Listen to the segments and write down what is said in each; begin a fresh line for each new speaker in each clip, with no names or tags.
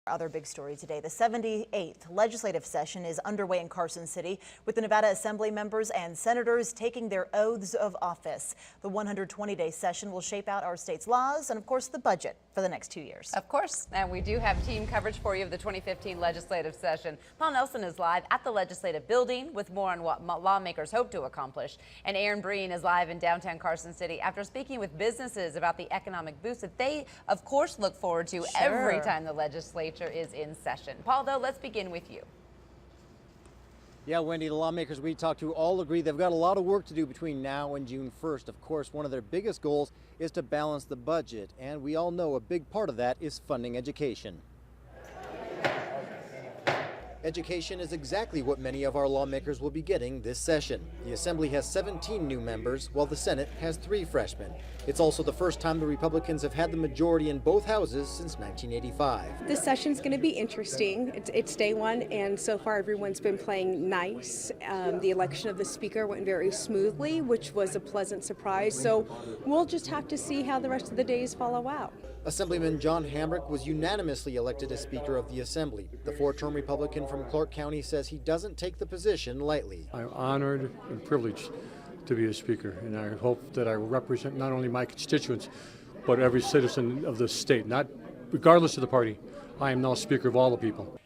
Other big story today, the 78th legislative session is underway in Carson City with the Nevada Assembly members and senators taking their oaths of office. The 120-day session will shape out our state's laws and, of course, the budget for the next 2 years.
Of course, and we do have team coverage for you of the 2015 legislative session. Paul Nelson is live at the legislative building with more on what lawmakers hope to accomplish. And Aaron Breen is live in downtown Carson City after speaking with businesses about the economic boost that they, of course, look forward to every time the legislature is in session. Paul, though, let's begin with you.
Yeah, Wendy, the lawmakers we talked to all agree they've got a lot of work to do between now and June 1st. Of course, one of their biggest goals is to balance the budget, and we all know a big part of that is funding education. Education is exactly what many of our lawmakers will be getting this session. The Assembly has 17 new members, while the Senate has 3 freshmen. It's also the first time the Republicans have had the majority in both houses since 1985.
This session's going to be interesting. It's day one, and so far everyone's been playing nice. The election of the Speaker went very smoothly, which was a pleasant surprise. So we'll just have to see how the rest of the days follow out.
Assemblyman John Hamrick was unanimously elected as Speaker of the Assembly. The 4-term Republican from Clark County says he doesn't take the position lightly.
I'm honored and privileged to be a Speaker, and I hope that I represent not only my constituents, but every citizen of the state, not regardless of the party. I am now Speaker of all the people.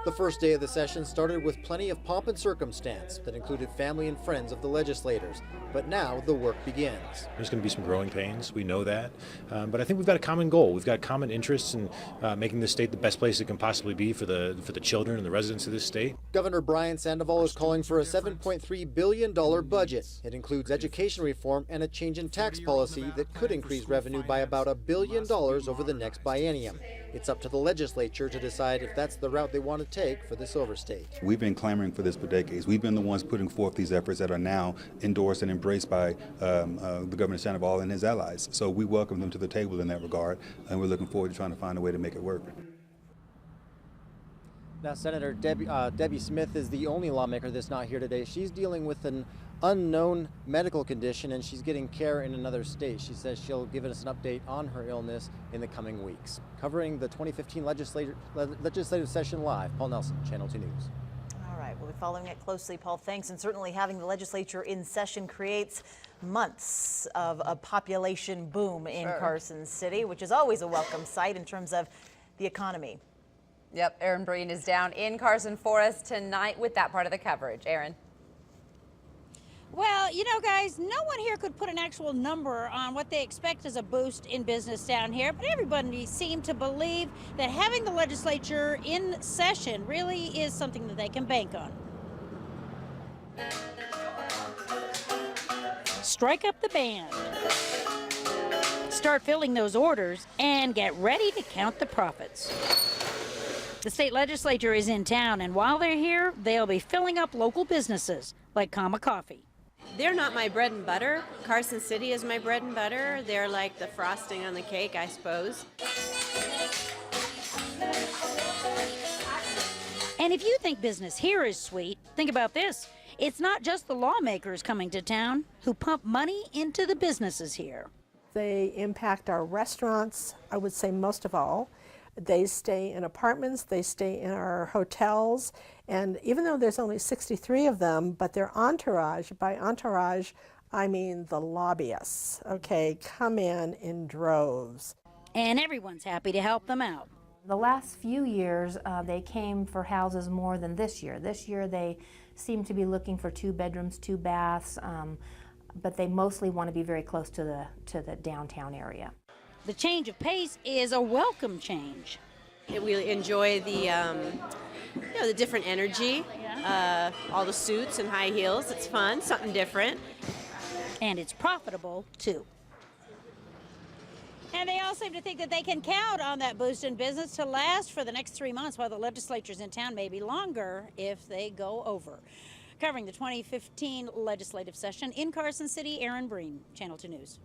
The first day of the session started with plenty of pomp and circumstance that included family and friends of the legislators. But now the work begins.
There's going to be some growing pains, we know that, but I think we've got a common goal. We've got common interests in making this state the best place it can possibly be for the children and the residents of this state.
Governor Brian Sandoval is calling for a $7.3 billion budget. It includes education reform and a change in tax policy that could increase revenue by about $1 billion over the next biennium. It's up to the legislature to decide if that's the route they want to take for this overstate.
We've been clamoring for this for decades. We've been the ones putting forth these efforts that are now endorsed and embraced by the Governor Sandoval and his allies. So we welcome them to the table in that regard, and we're looking forward to trying to find a way to make it work.
Now, Senator Debbie Smith is the only lawmaker that's not here today. She's dealing with an unknown medical condition, and she's getting care in another state. She says she'll give us an update on her illness in the coming weeks. Covering the 2015 legislative session live, Paul Nelson, Channel 2 News.
All right, we'll be following it closely, Paul. Thanks. And certainly having the legislature in session creates months of a population boom in Carson City, which is always a welcome sight in terms of the economy.
Yep, Aaron Breen is down in Carson for us tonight with that part of the coverage. Aaron.
Well, you know, guys, no one here could put an actual number on what they expect as a boost in business down here, but everybody seemed to believe that having the legislature in session really is something that they can bank on. Strike up the band. Start filling those orders and get ready to count the profits. The state legislature is in town, and while they're here, they'll be filling up local businesses like Comma Coffee.
They're not my bread and butter. Carson City is my bread and butter. They're like the frosting on the cake, I suppose.
And if you think business here is sweet, think about this. It's not just the lawmakers coming to town who pump money into the businesses here.
They impact our restaurants, I would say most of all. They stay in apartments, they stay in our hotels, and even though there's only 63 of them, but their entourage, by entourage, I mean the lobbyists, okay, come in droves.
And everyone's happy to help them out.
The last few years, they came for houses more than this year. This year they seem to be looking for 2 bedrooms, 2 baths, but they mostly want to be very close to the downtown area.
The change of pace is a welcome change.
We enjoy the the different energy, all the suits and high heels. It's fun, something different.
And it's profitable, too. And they all seem to think that they can count on that boost in business to last for the next 3 months while the legislature's in town, maybe longer if they go over. Covering the 2015 legislative session in Carson City, Aaron Breen, Channel 2 News.